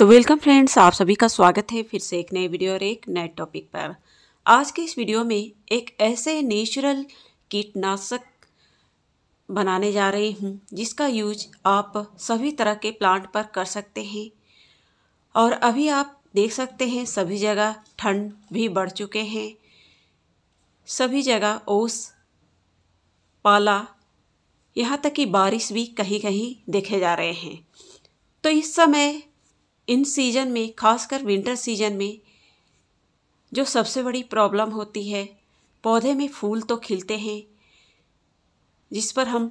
तो welcome friends, आप सभी का स्वागत है फिर से एक नए वीडियो और एक नए टॉपिक पर। आज के इस वीडियो में एक ऐसे नेचुरल कीटनाशक बनाने जा रही हूँ जिसका यूज आप सभी तरह के प्लांट पर कर सकते हैं। और अभी आप देख सकते हैं सभी जगह ठंड भी बढ़ चुके हैं, सभी जगह ओस, पाला, यहाँ तक कि बारिश भी कहीं कहीं देखे जा रहे हैं। तो इस समय इन सीज़न में, खासकर विंटर सीजन में, जो सबसे बड़ी प्रॉब्लम होती है, पौधे में फूल तो खिलते हैं जिस पर हम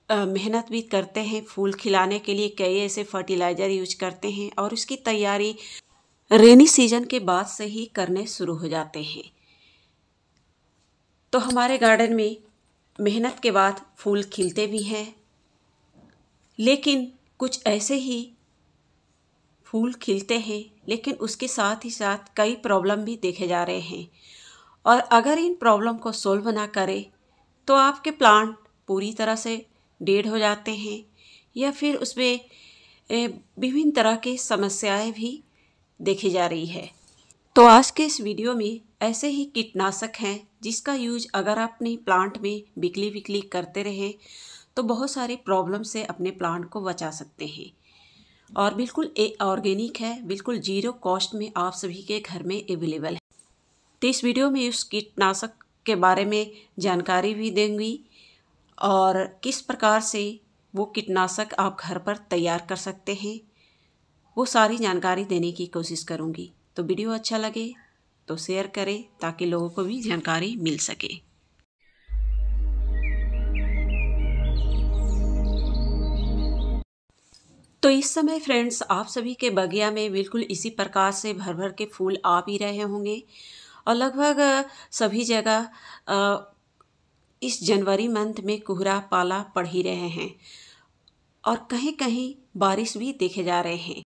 मेहनत भी करते हैं। फूल खिलाने के लिए कई ऐसे फर्टिलाइज़र यूज करते हैं और उसकी तैयारी रेनी सीजन के बाद से ही करने शुरू हो जाते हैं। तो हमारे गार्डन में मेहनत के बाद फूल खिलते भी हैं, लेकिन कुछ ऐसे ही फूल खिलते हैं लेकिन उसके साथ ही साथ कई प्रॉब्लम भी देखे जा रहे हैं। और अगर इन प्रॉब्लम को सोल्व ना करें तो आपके प्लांट पूरी तरह से डेड हो जाते हैं या फिर उसमें विभिन्न तरह की समस्याएं भी देखी जा रही है। तो आज के इस वीडियो में ऐसे ही कीटनाशक हैं जिसका यूज अगर आप अपने प्लांट में वीकली करते रहें तो बहुत सारी प्रॉब्लम से अपने प्लांट को बचा सकते हैं। और बिल्कुल ऑर्गेनिक है, बिल्कुल जीरो कॉस्ट में आप सभी के घर में अवेलेबल है। तो इस वीडियो में उस कीटनाशक के बारे में जानकारी भी देंगी और किस प्रकार से वो कीटनाशक आप घर पर तैयार कर सकते हैं, वो सारी जानकारी देने की कोशिश करूँगी। तो वीडियो अच्छा लगे तो शेयर करें ताकि लोगों को भी जानकारी मिल सके। तो इस समय फ्रेंड्स आप सभी के बगिया में बिल्कुल इसी प्रकार से भर भर के फूल आ भी रहे होंगे और लगभग सभी जगह इस जनवरी मंथ में कोहरा पाला पड़ ही रहे हैं और कहीं कहीं बारिश भी देखे जा रहे हैं।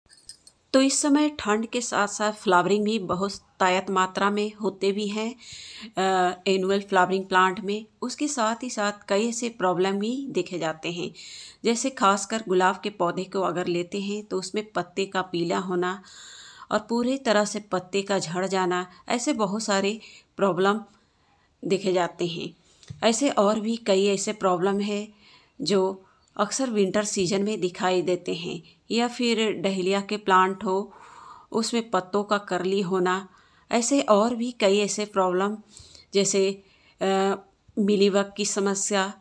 तो इस समय ठंड के साथ साथ फ्लावरिंग भी बहुत तायत मात्रा में होते भी हैं एनुअल फ्लावरिंग प्लांट में। उसके साथ ही साथ कई ऐसे प्रॉब्लम भी देखे जाते हैं, जैसे खासकर गुलाब के पौधे को अगर लेते हैं तो उसमें पत्ते का पीला होना और पूरी तरह से पत्ते का झड़ जाना, ऐसे बहुत सारे प्रॉब्लम देखे जाते हैं। ऐसे और भी कई ऐसे प्रॉब्लम है जो अक्सर विंटर सीजन में दिखाई देते हैं। या फिर डहेलिया के प्लांट हो, उसमें पत्तों का कर्ली होना, ऐसे और भी कई ऐसे प्रॉब्लम जैसे मिलीबग की समस्या,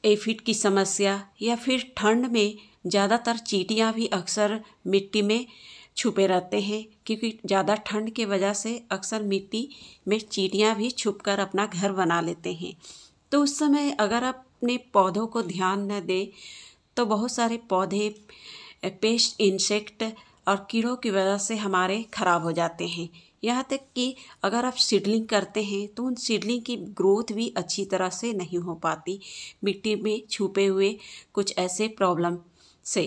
एफिड की समस्या, या फिर ठंड में ज़्यादातर चींटियाँ भी अक्सर मिट्टी में छुपे रहते हैं, क्योंकि ज़्यादा ठंड के वजह से अक्सर मिट्टी में चींटियाँ भी छुपकर अपना घर बना लेते हैं। तो उस समय अगर आप अपने पौधों को ध्यान न दें तो बहुत सारे पौधे पेस्ट, इंसेक्ट और कीड़ों की वजह से हमारे ख़राब हो जाते हैं। यहाँ तक कि अगर आप सीडलिंग करते हैं तो उन सीडलिंग की ग्रोथ भी अच्छी तरह से नहीं हो पाती मिट्टी में छुपे हुए कुछ ऐसे प्रॉब्लम से।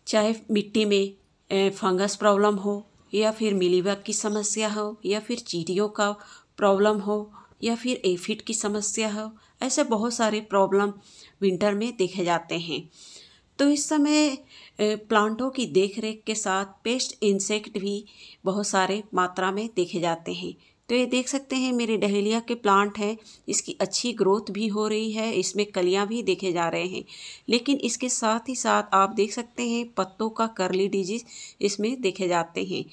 चाहे मिट्टी में फंगस प्रॉब्लम हो या फिर मिलीबग की समस्या हो या फिर चींटियों का प्रॉब्लम हो या फिर एफिड की समस्या हो, ऐसे बहुत सारे प्रॉब्लम विंटर में देखे जाते हैं। तो इस समय प्लांटों की देखरेख के साथ पेस्ट, इंसेक्ट भी बहुत सारे मात्रा में देखे जाते हैं। तो ये देख सकते हैं मेरे डहेलिया के प्लांट हैं, इसकी अच्छी ग्रोथ भी हो रही है, इसमें कलियां भी देखे जा रहे हैं, लेकिन इसके साथ ही साथ आप देख सकते हैं पत्तों का कर्ली डिजीज इसमें देखे जाते हैं,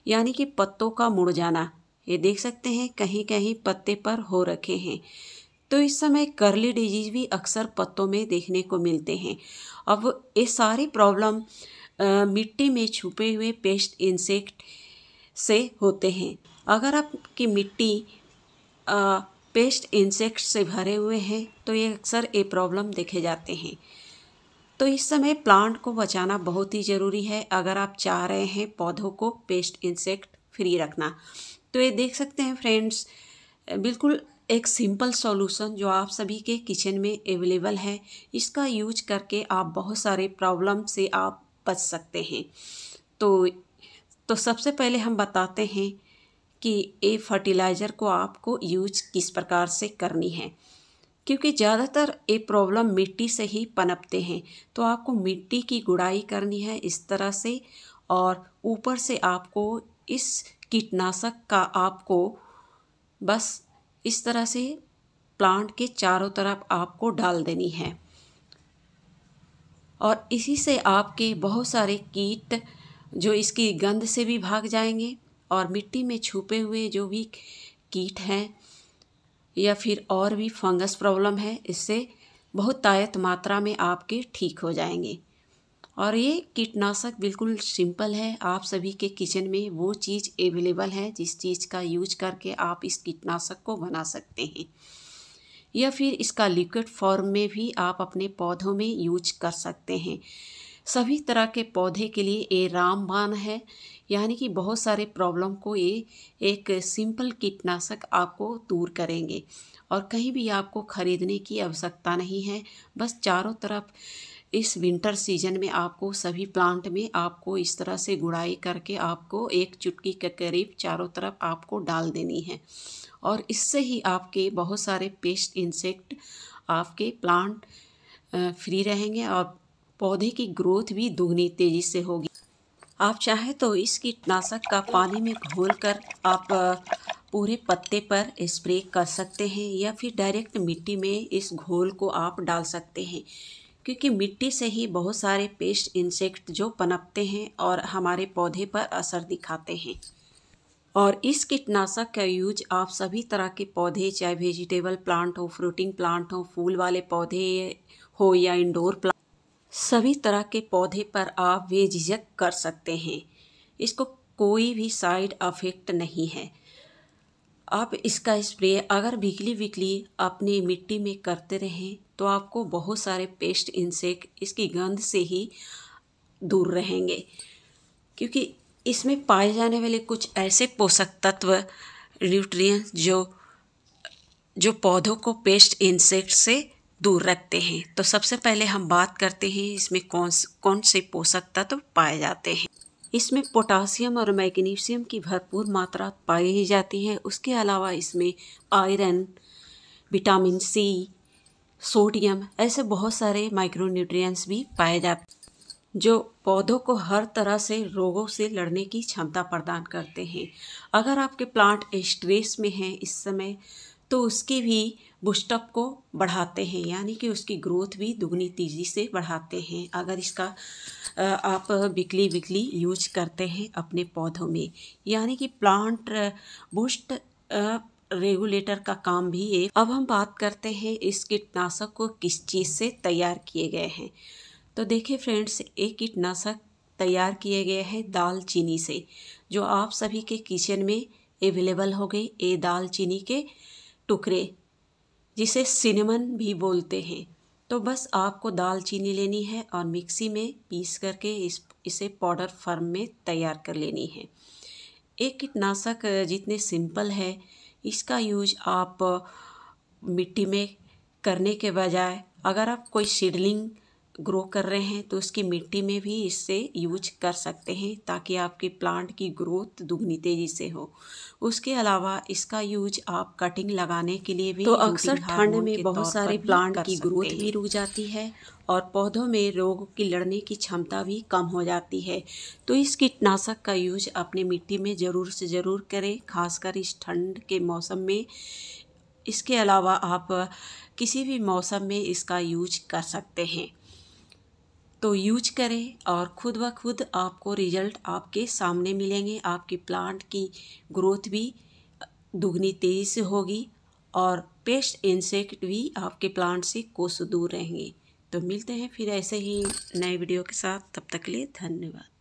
यानी कि पत्तों का मुड़ जाना। ये देख सकते हैं कहीं कहीं पत्ते पर हो रखे हैं। तो इस समय कर्ली डिजीज भी अक्सर पत्तों में देखने को मिलते हैं। अब ये सारी प्रॉब्लम मिट्टी में छुपे हुए पेस्ट, इंसेक्ट से होते हैं। अगर आपकी मिट्टी पेस्ट, इंसेक्ट से भरे हुए हैं तो ये अक्सर ये प्रॉब्लम देखे जाते हैं। तो इस समय प्लांट को बचाना बहुत ही ज़रूरी है अगर आप चाह रहे हैं पौधों को पेस्ट, इंसेक्ट फ्री रखना। तो ये देख सकते हैं फ्रेंड्स, बिल्कुल एक सिंपल सॉल्यूशन जो आप सभी के किचन में अवेलेबल है, इसका यूज करके आप बहुत सारे प्रॉब्लम से आप बच सकते हैं। तो सबसे पहले हम बताते हैं कि ये फर्टिलाइज़र को आपको यूज किस प्रकार से करनी है। क्योंकि ज़्यादातर ये प्रॉब्लम मिट्टी से ही पनपते हैं। तो आपको मिट्टी की गुड़ाई करनी है इस तरह से, और ऊपर से आपको इस कीटनाशक का आपको बस इस तरह से प्लांट के चारों तरफ आपको डाल देनी है। और इसी से आपके बहुत सारे कीट जो इसकी गंध से भी भाग जाएंगे, और मिट्टी में छुपे हुए जो भी कीट हैं या फिर और भी फंगस प्रॉब्लम है, इससे बहुत तायत मात्रा में आपके ठीक हो जाएंगे। और ये कीटनाशक बिल्कुल सिंपल है, आप सभी के किचन में वो चीज़ अवेलेबल है जिस चीज़ का यूज करके आप इस कीटनाशक को बना सकते हैं, या फिर इसका लिक्विड फॉर्म में भी आप अपने पौधों में यूज कर सकते हैं। सभी तरह के पौधे के लिए ये रामबाण है, यानी कि बहुत सारे प्रॉब्लम को ये एक सिंपल कीटनाशक आपको दूर करेंगे, और कहीं भी आपको ख़रीदने की आवश्यकता नहीं है। बस चारों तरफ इस विंटर सीजन में आपको सभी प्लांट में आपको इस तरह से गुड़ाई करके आपको एक चुटकी के करीब चारों तरफ आपको डाल देनी है, और इससे ही आपके बहुत सारे पेस्ट इंसेक्ट आपके प्लांट फ्री रहेंगे, और पौधे की ग्रोथ भी दुगनी तेज़ी से होगी। आप चाहे तो इस कीटनाशक का पानी में घोलकर आप पूरे पत्ते पर स्प्रे कर सकते हैं, या फिर डायरेक्ट मिट्टी में इस घोल को आप डाल सकते हैं, क्योंकि मिट्टी से ही बहुत सारे पेस्ट इंसेक्ट जो पनपते हैं और हमारे पौधे पर असर दिखाते हैं। और इस कीटनाशक का यूज आप सभी तरह के पौधे, चाहे वेजिटेबल प्लांट हो, फ्रूटिंग प्लांट हो, फूल वाले पौधे हो या इंडोर प्लांट, सभी तरह के पौधे पर आप बेझिझक कर सकते हैं। इसको कोई भी साइड इफ़ेक्ट नहीं है। आप इसका स्प्रे अगर वीकली अपनी मिट्टी में करते रहें तो आपको बहुत सारे पेस्ट इंसेक्ट इसकी गंध से ही दूर रहेंगे, क्योंकि इसमें पाए जाने वाले कुछ ऐसे पोषक तत्व, न्यूट्रिएंट्स जो पौधों को पेस्ट इंसेक्ट से दूर रखते हैं। तो सबसे पहले हम बात करते हैं इसमें कौन से पोषक तत्व पाए जाते हैं। इसमें पोटासियम और मैग्नीशियम की भरपूर मात्रा पाई जाती है। उसके अलावा इसमें आयरन, विटामिन सी, सोडियम, ऐसे बहुत सारे माइक्रोन्यूट्रिएंट्स भी पाए जाते हैं जो पौधों को हर तरह से रोगों से लड़ने की क्षमता प्रदान करते हैं। अगर आपके प्लांट स्ट्रेस में हैं इस समय, तो उसकी भी बूस्टअप को बढ़ाते हैं, यानी कि उसकी ग्रोथ भी दुगनी तेज़ी से बढ़ाते हैं अगर इसका आप वीकली यूज करते हैं अपने पौधों में। यानी कि प्लांट बूस्ट रेगुलेटर का काम भी है। अब हम बात करते हैं इस कीटनाशक को किस चीज़ से तैयार किए गए हैं। तो देखिए फ्रेंड्स, एक कीटनाशक तैयार किए गए हैं दालचीनी से, जो आप सभी के किचन में अवेलेबल हो गई। ये दालचीनी के टुकड़े, जिसे सिनेमन भी बोलते हैं। तो बस आपको दालचीनी लेनी है और मिक्सी में पीस करके इसे पाउडर फॉर्म में तैयार कर लेनी है। एक कीटनाशक जितने सिंपल है, इसका यूज आप मिट्टी में करने के बजाय अगर आप कोई सीडलिंग ग्रो कर रहे हैं तो उसकी मिट्टी में भी इससे यूज कर सकते हैं, ताकि आपके प्लांट की ग्रोथ दुगनी तेज़ी से हो। उसके अलावा इसका यूज आप कटिंग लगाने के लिए भी, तो अक्सर ठंड में बहुत सारे प्लांट की ग्रोथ भी रुक जाती है और पौधों में रोग की लड़ने की क्षमता भी कम हो जाती है। तो इस कीटनाशक का यूज अपने मिट्टी में ज़रूर से ज़रूर करें, खासकर इस ठंड के मौसम में। इसके अलावा आप किसी भी मौसम में इसका यूज कर सकते हैं। तो यूज करें और खुद ब खुद आपको रिजल्ट आपके सामने मिलेंगे। आपके प्लांट की ग्रोथ भी दुगनी तेज़ी से होगी और पेस्ट इंसेक्ट भी आपके प्लांट से कोसों दूर रहेंगे। तो मिलते हैं फिर ऐसे ही नए वीडियो के साथ। तब तक के लिए धन्यवाद।